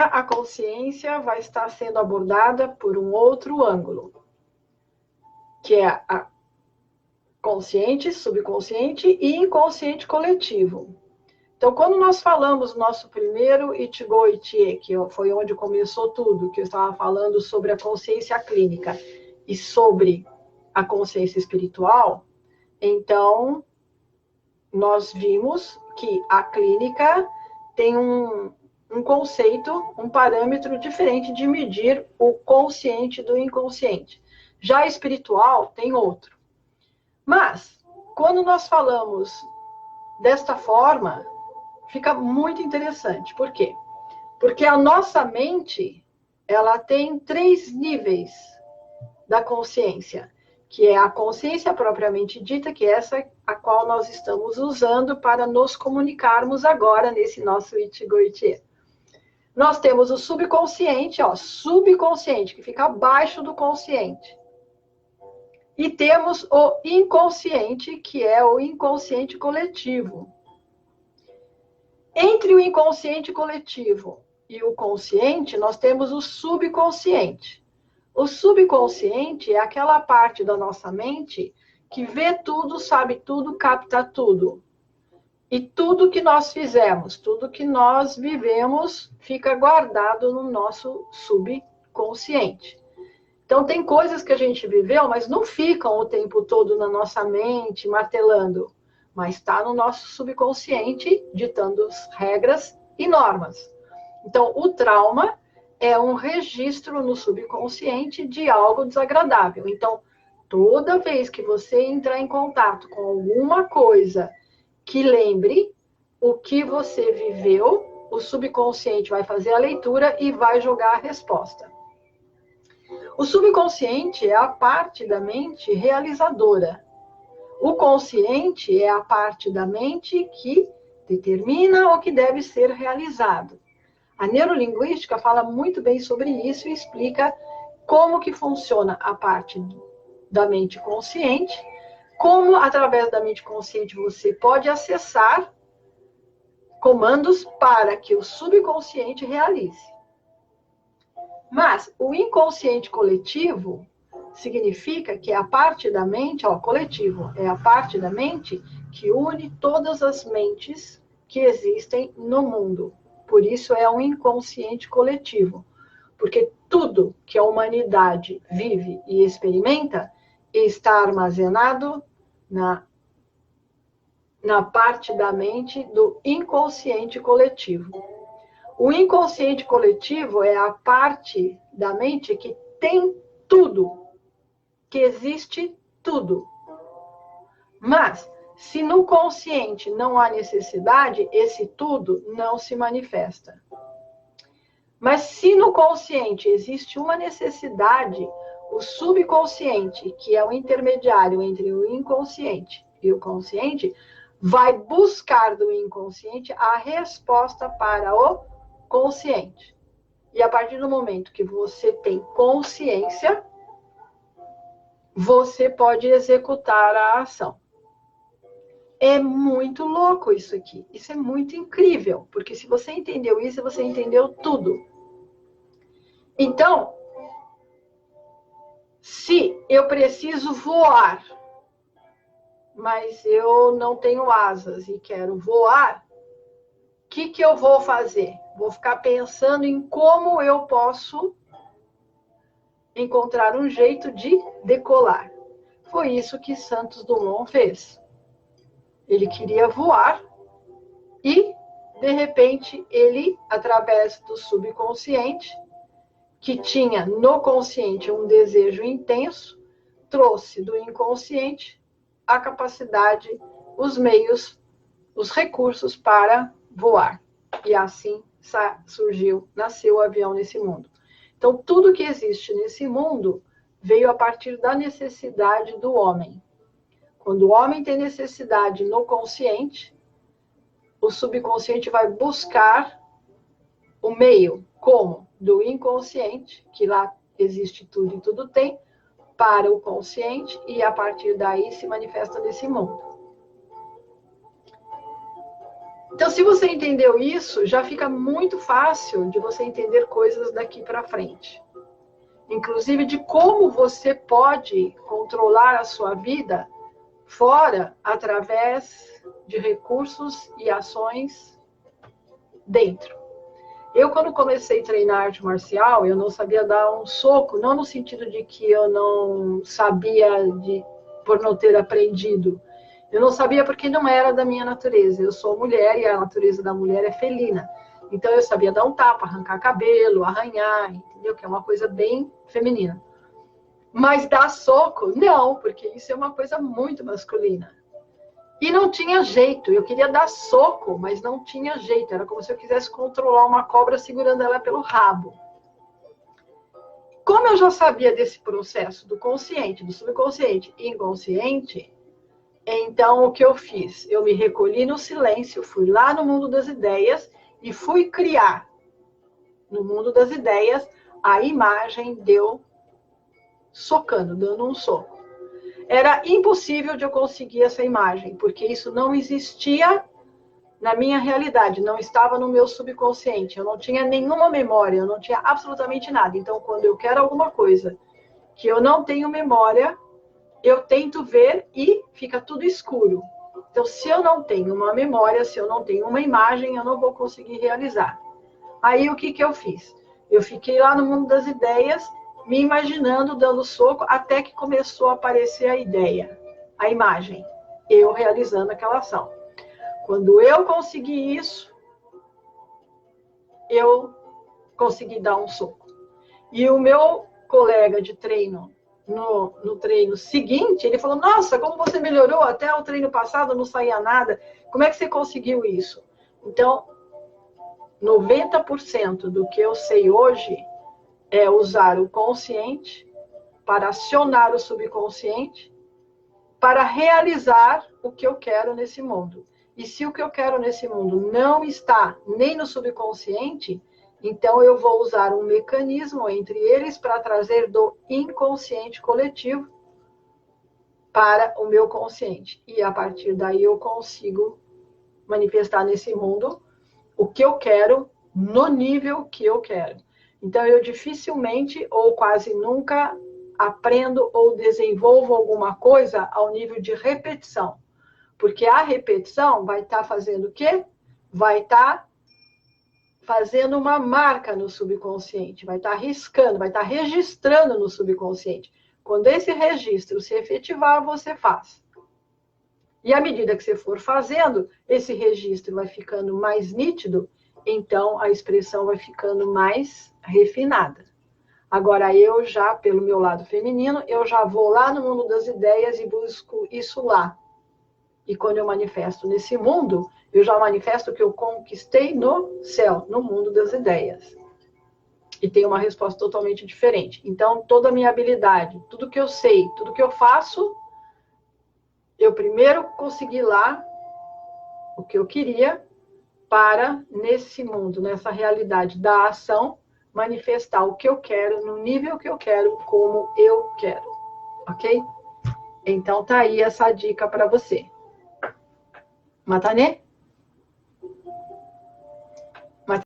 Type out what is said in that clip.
a consciência vai estar sendo abordada por um outro ângulo, que é a consciente, subconsciente e inconsciente coletivo. Então, quando nós falamos no nosso primeiro Ichigo Ichie, que foi onde começou tudo, que eu estava falando sobre a consciência clínica e sobre a consciência espiritual, então, nós vimos que a clínica tem um conceito, um parâmetro diferente de medir o consciente do inconsciente. Já a espiritual tem outro. Mas, quando nós falamos desta forma, fica muito interessante. Por quê? Porque a nossa mente, ela tem 3 níveis da consciência, que é a consciência propriamente dita, que é essa a qual nós estamos usando para nos comunicarmos agora nesse nosso Ichigo Ichie. Nós temos o subconsciente, subconsciente, que fica abaixo do consciente. E temos o inconsciente, que é o inconsciente coletivo. Entre o inconsciente coletivo e o consciente, nós temos o subconsciente. O subconsciente é aquela parte da nossa mente que vê tudo, sabe tudo, capta tudo. E tudo que nós fizemos, tudo que nós vivemos, fica guardado no nosso subconsciente. Então, tem coisas que a gente viveu, mas não ficam o tempo todo na nossa mente, martelando. Mas está no nosso subconsciente, ditando regras e normas. Então, o trauma é um registro no subconsciente de algo desagradável. Então, toda vez que você entrar em contato com alguma coisa que lembre o que você viveu, o subconsciente vai fazer a leitura e vai jogar a resposta. O subconsciente é a parte da mente realizadora. O consciente é a parte da mente que determina o que deve ser realizado. A neurolinguística fala muito bem sobre isso e explica como que funciona a parte da mente consciente, como através da mente consciente você pode acessar comandos para que o subconsciente realize. Mas o inconsciente coletivo significa que é a parte da mente, coletivo, é a parte da mente que une todas as mentes que existem no mundo. Por isso é um inconsciente coletivo. Porque tudo que a humanidade vive e experimenta está armazenado na parte da mente do inconsciente coletivo. O inconsciente coletivo é a parte da mente que tem tudo, que existe tudo. Mas, se no consciente não há necessidade, esse tudo não se manifesta. Mas se no consciente existe uma necessidade, o subconsciente, que é o intermediário entre o inconsciente e o consciente, vai buscar do inconsciente a resposta para o consciente. E a partir do momento que você tem consciência, você pode executar a ação. É muito louco isso aqui. Isso é muito incrível, porque se você entendeu isso, você entendeu tudo. Então, se eu preciso voar, mas eu não tenho asas e quero voar, o que eu vou fazer? Vou ficar pensando em como eu posso encontrar um jeito de decolar. Foi isso que Santos Dumont fez. Ele queria voar e, de repente, ele, através do subconsciente, que tinha no consciente um desejo intenso, trouxe do inconsciente a capacidade, os meios, os recursos para voar. E assim nasceu o avião nesse mundo. Então, tudo que existe nesse mundo veio a partir da necessidade do homem. Quando o homem tem necessidade no consciente, o subconsciente vai buscar o meio, como? Do inconsciente, que lá existe tudo e tudo tem, para o consciente, e a partir daí se manifesta nesse mundo. Então, se você entendeu isso, já fica muito fácil de você entender coisas daqui para frente. Inclusive de como você pode controlar a sua vida fora através de recursos e ações dentro. Eu, quando comecei a treinar arte marcial, eu não sabia dar um soco, não no sentido de que eu não sabia por não ter aprendido. Eu não sabia porque não era da minha natureza. Eu sou mulher e a natureza da mulher é felina. Então eu sabia dar um tapa, arrancar cabelo, arranhar, entendeu? Que é uma coisa bem feminina. Mas dar soco, não, porque isso é uma coisa muito masculina. E não tinha jeito. Eu queria dar soco, mas não tinha jeito. Era como se eu quisesse controlar uma cobra segurando ela pelo rabo. Como eu já sabia desse processo do consciente, do subconsciente e inconsciente, então o que eu fiz? Eu me recolhi no silêncio, fui lá no mundo das ideias e fui criar, no mundo das ideias, a imagem de eu socando, dando um soco. Era impossível de eu conseguir essa imagem, porque isso não existia na minha realidade, não estava no meu subconsciente. Eu não tinha nenhuma memória, eu não tinha absolutamente nada. Então, quando eu quero alguma coisa que eu não tenho memória, eu tento ver e fica tudo escuro. Então, se eu não tenho uma memória, se eu não tenho uma imagem, eu não vou conseguir realizar. Aí, o que eu fiz? Eu fiquei lá no mundo das ideias, me imaginando, dando soco, até que começou a aparecer a ideia, a imagem, eu realizando aquela ação. Quando eu consegui isso, eu consegui dar um soco. E o meu colega de treino, no treino seguinte, ele falou, nossa, como você melhorou, até o treino passado não saía nada, como é que você conseguiu isso? Então, 90% do que eu sei hoje é usar o consciente para acionar o subconsciente para realizar o que eu quero nesse mundo. E se o que eu quero nesse mundo não está nem no subconsciente, então eu vou usar um mecanismo entre eles para trazer do inconsciente coletivo para o meu consciente. E a partir daí eu consigo manifestar nesse mundo o que eu quero no nível que eu quero. Então eu dificilmente ou quase nunca aprendo ou desenvolvo alguma coisa ao nível de repetição. Porque a repetição vai estar fazendo o quê? Vai estar fazendo uma marca no subconsciente, vai estar riscando, vai estar registrando no subconsciente. Quando esse registro se efetivar, você faz. E à medida que você for fazendo, esse registro vai ficando mais nítido, então a expressão vai ficando mais refinada. Agora, eu já, pelo meu lado feminino, eu já vou lá no mundo das ideias e busco isso lá. E quando eu manifesto nesse mundo, eu já manifesto o que eu conquistei no céu, no mundo das ideias. E tem uma resposta totalmente diferente. Então, toda a minha habilidade, tudo que eu sei, tudo que eu faço, eu primeiro consegui lá o que eu queria para, nesse mundo, nessa realidade da ação, manifestar o que eu quero, no nível que eu quero, como eu quero. Ok? Então, tá aí essa dica para você. Matanê?